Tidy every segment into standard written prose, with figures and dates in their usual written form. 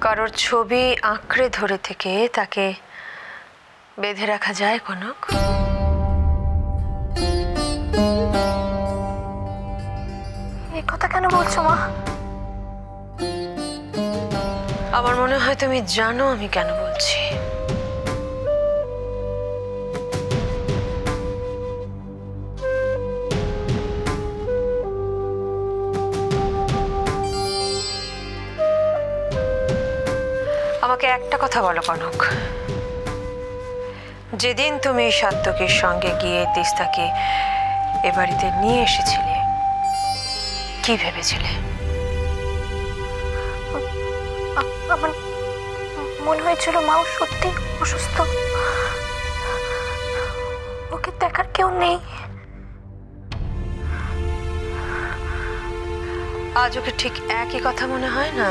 কারোর ছবি আঁকড়ে ধরে থেকে তাকে বেঁধে রাখা যায় কনক? এই কথা কেন বলছো মা? আমার মনে হয় তুমি জানো আমি কেন বলছি। আমাকে একটা কথা বলো কনক, যেদিন তুমি সাত্তকীর সঙ্গে গিয়ে তিস্তাকে এ বাড়িতে নিয়ে এসেছিলে কি ভেবেছিলে? আমার মনে হয়েছিল মাও সত্যি অসুস্থ, ওকে দেখার কেউ নেই। আজ ওকে ঠিক একই কথা মনে হয় না?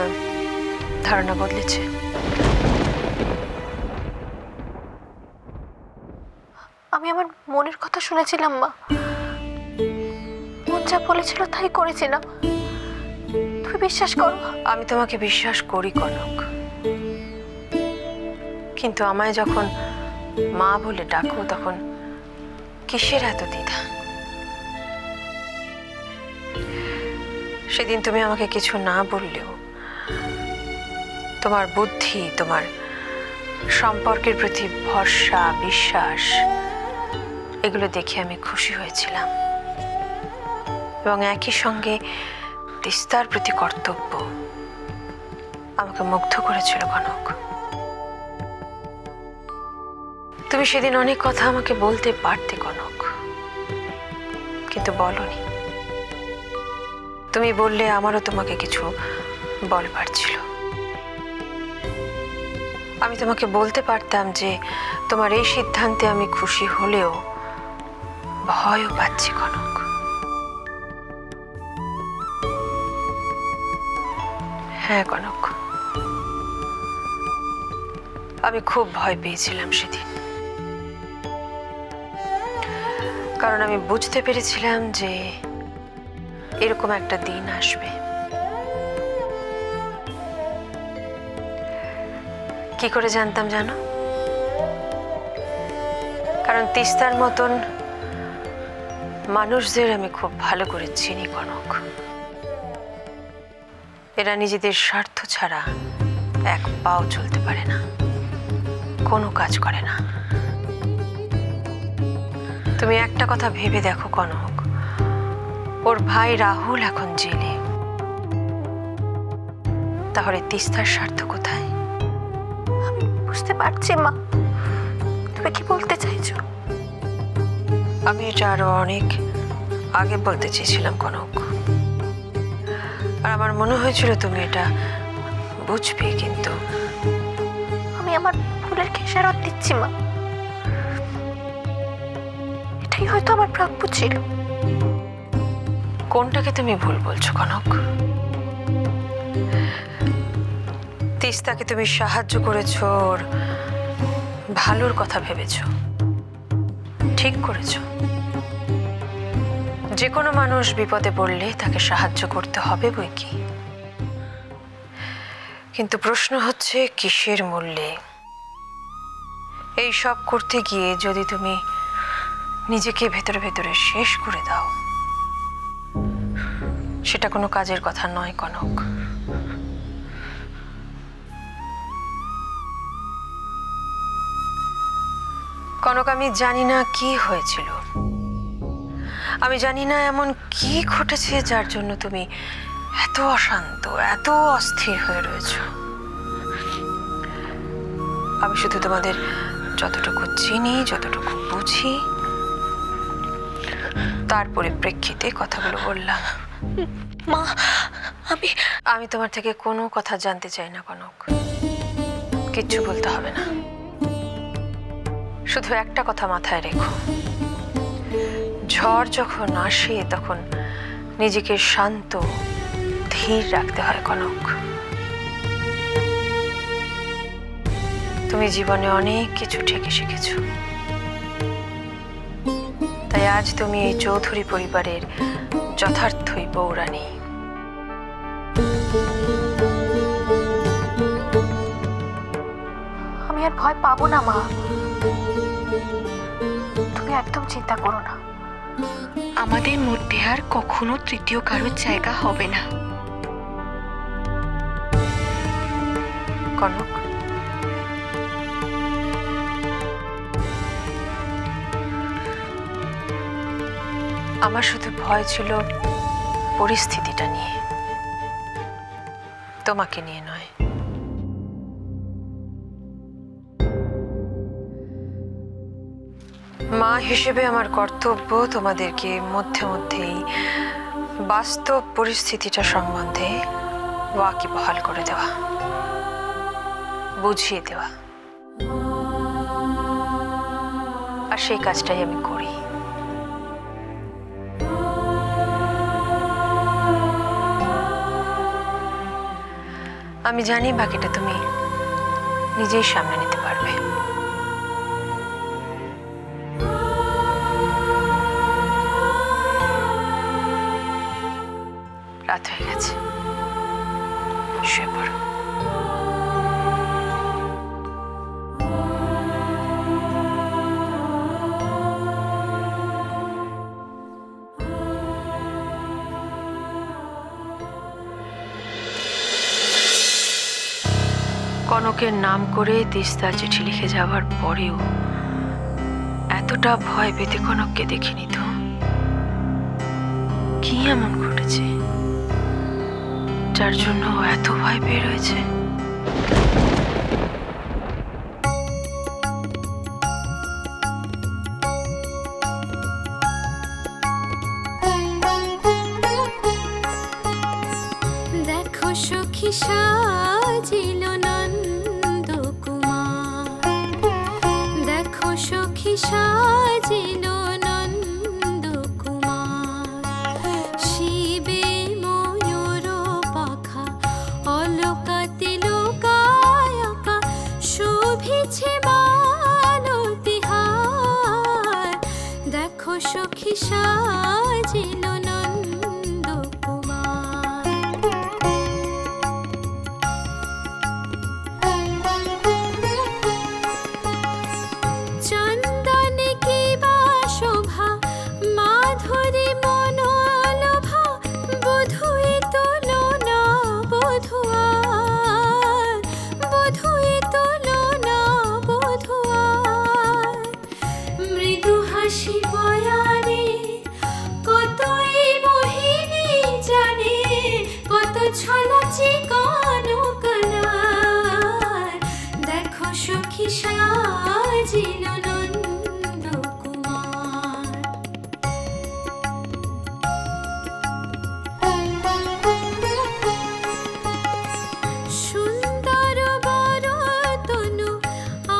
ধারণা বদলেছে? আমি আমার মনের কথা শুনেছিলাম মা, মন যা বলেছিল তাই করেছিলাম। তুমি বিশ্বাস করো? আমি তোমাকে বিশ্বাস করি কনক, কিন্তু আমায় যখন মা বলে ডাকো তখন কিসের এত দ্বিধা? সেদিন তুমি আমাকে কিছু না বললেও তোমার বুদ্ধি, তোমার সম্পর্কের প্রতি ভরসা, বিশ্বাস, এগুলো দেখে আমি খুশি হয়েছিলাম। এবং একই সঙ্গে তিস্তার প্রতি কর্তব্য আমাকে মুগ্ধ করেছিল কনক। তুমি সেদিন অনেক কথা আমাকে বলতে পারতে কনক, কিন্তু বলনি। তুমি বললে আমারও তোমাকে কিছু বলবার ছিল। আমি তোমাকে বলতে পারতাম যে তোমার এই সিদ্ধান্তে আমি খুশি হলেও ভয়ও পাচ্ছি কনক। হ্যাঁ কনক, আমি খুব ভয় পেয়েছিলাম সেদিন, কারণ আমি বুঝতে পেরেছিলাম যে এরকম একটা দিন আসবে। কি করে জানতাম জানো? কারণ তিস্তার মতন মানুষদের আমি খুব ভালো করে চিনি কনক। এরা নিজেদের স্বার্থ ছাড়া এক পাও চলতে পারে না, কোনো কাজ করে না। তুমি একটা কথা ভেবে দেখো কনক, ওর ভাই রাহুল এখন জেলে, তাহলে তিস্তার স্বার্থ কোথায়? আমি বুঝতে পারছি মা, তুমি কি বলতে চাইছো? আমি এটা আরো অনেক আগে বলতে চেয়েছিলাম কনক, আর আমার মনে হয়েছিল তুমি এটা বুঝবে, কিন্তু আমি আমার ভুলের খেসারত দিচ্ছি মা, এটাই হয়তো আমার প্রাপ্য ছিল। কোনটাকে তুমি ভুল বলছো কনক? তিস্তাকে তুমি সাহায্য করেছো, ওর ভালোর কথা ভেবেছো, ঠিক করেছো। যে কোনো মানুষ বিপদে পড়লে তাকে সাহায্য করতে হবে বই কি, কিন্তু প্রশ্ন হচ্ছে কিসের মূল্যে? এই সব করতে গিয়ে যদি তুমি নিজেকে ভেতরে ভেতরে শেষ করে দাও, সেটা কোনো কাজের কথা নয় কনক। কনক, আমি জানি না কি হয়েছিল, আমি জানি না এমন কি ঘটেছে যার জন্য তুমি এত অশান্ত, এত অস্থির হয়ে রয়েছো। আমি শুধু তোমাদের যতটুকু চিনি, যতটুকু বুঝি, তার পরিপ্রেক্ষিতে কথাগুলো বললাম। মা, আমি তোমার থেকে কোনো কথা জানতে চাই না কনক, কিচ্ছু বলতে হবে না। শুধু একটা কথা মাথায় রেখো, ঝড় যখন আসে তখন নিজেকে শান্ত, ধীর রাখতে হয় কনক। তুমি জীবনে অনেক কিছু ঠিকই শিখেছো, তাই আজ তুমি এই চৌধুরী পরিবারের যথার্থই বউরানী। আর ভয় পাবো না মা, তুমি একদম চিন্তা করো না। আমাদের মধ্যে আর কখনো তৃতীয় কারোর জায়গা হবে না। কনক, আমার শুধু ভয় ছিল পরিস্থিতিটা নিয়ে, তোমাকে নিয়ে নয়। মা হিসেবে আমার কর্তব্য তোমাদেরকে মধ্যে মধ্যেই বাস্তব পরিস্থিতিটা সম্বন্ধে ওয়াকিবহাল করে দেওয়া, বুঝিয়ে দেওয়া, আর সেই কাজটাই আমি করি। আমি জানি বাকিটা তুমি নিজেই সামনে নিতে পারবে। রাত হয়ে গেছে, শুয়ে পড়ো। কনকের নাম করে তিস্তার চিঠি লিখে যাওয়ার পরেও এতটা ভয় পেতে কনককে দেখিনি তো। কি এমন ঘটেছে যার জন্য ও এত ভয় পেয়ে রয়েছে? দেখো সখী সাজিল নন্দ কুমার, দেখো সখী সাজিল নন্দ কুমার, শিবে ময়ূর পাখা অলকাতে লোকায়কা, শোভিছে মালতিহার, দেখো সখী সাজিল নন্দ কুমার। চন্দনে কি বা শোভা, মাধুরী মনোলোভা, বধূই তুলনা বধূয়ার, বধূই তুলনা বধূয়ার, মৃদু হাসি বয়ানে কতই মোহিনী জানে, কত ছলা চিকন কলার, দেখো সখী সাজিল নন্দ কুমার। সুন্দর বর তনু,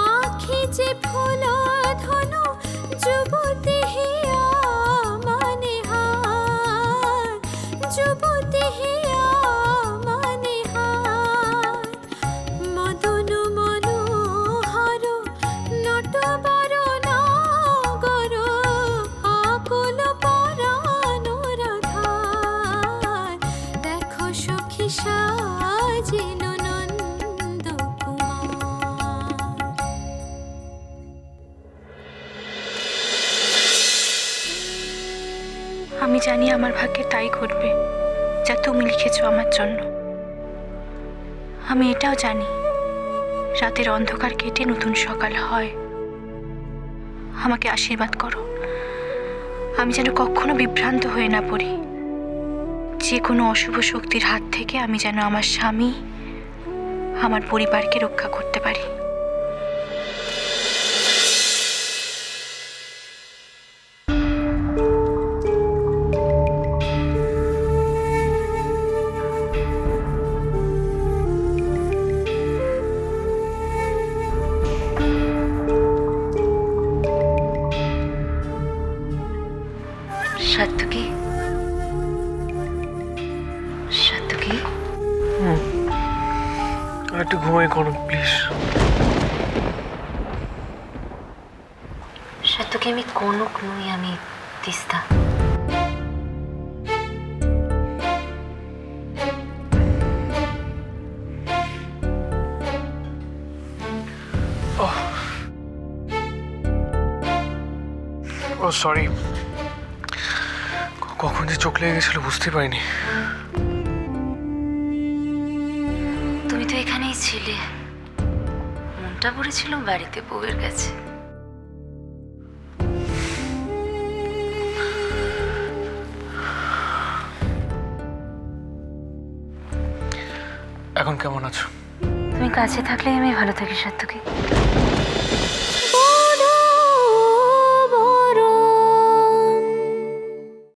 আখি যে ফুল ধনু, যুবতী হিয়া মানে হার, যুবতী হিয়া মানে হার, মদন মনোহর নটবর নাগর, আকুল পরানোর ধার, দেখো সখী সাজিল নন্দ কুমার। আমি জানি আমার ভাগ্যে তাই ঘটবে যা তুমি লিখেছো আমার জন্য। আমি এটাও জানি রাতের অন্ধকার কেটে নতুন সকাল হয়। আমাকে আশীর্বাদ করো, আমি যেন কখনো বিভ্রান্ত হয়ে না পড়ি। যে কোনো অশুভ শক্তির হাত থেকে আমি যেন আমার স্বামী, আমার পরিবারকে রক্ষা করতে পারি। সাত্তকী, সাত্তকী, একটু ঘুমাই কনক প্লিজ। সাত্তকী, আমি কনক নই, আমি তিস্তা। ও সরি, কখন যে চোখ লেগে গেছিল বুঝতে পারিনি। তুমি তো এখানেই ছিলে, মনটা পড়েছিল বাড়িতে বউয়ের কাছে। এখন কেমন আছো? তুমি কাছে থাকলেই আমি ভালো থাকি সাত্তকী।